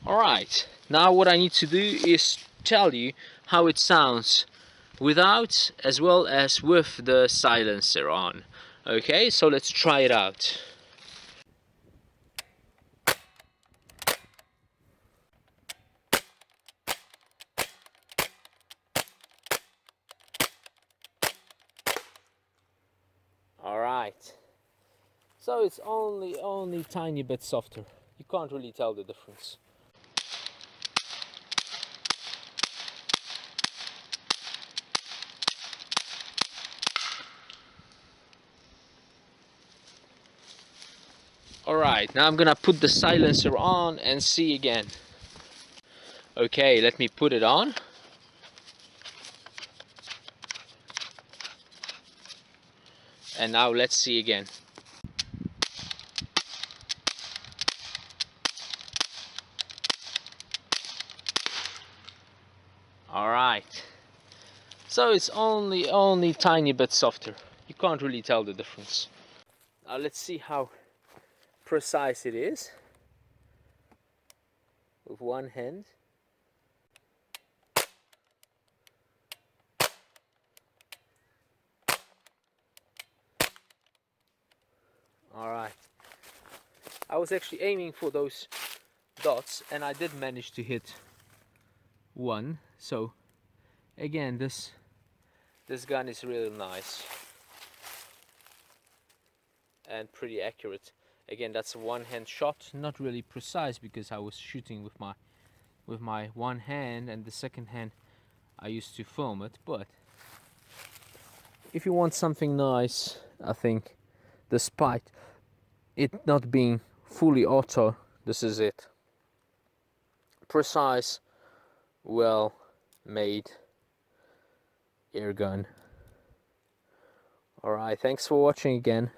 Alright, now what I need to do is tell you how it sounds without as well as with the silencer on. Okay, so let's try it out. Alright, so it's only tiny bit softer. You can't really tell the difference. Alright, now I'm gonna put the silencer on and see again. Okay, let me put it on. And now let's see again. Alright, so it's only tiny bit softer. You can't really tell the difference. Now let's see how precise it is with one hand. Alright, I was actually aiming for those dots and I did manage to hit one. So again, this gun is really nice and pretty accurate. Again, that's a one-hand shot, not really precise because I was shooting with my one hand, and the second hand I used to film it. But if you want something nice, I think, despite it not being fully auto, this is it. Precise, well made air gun. Alright, thanks for watching again.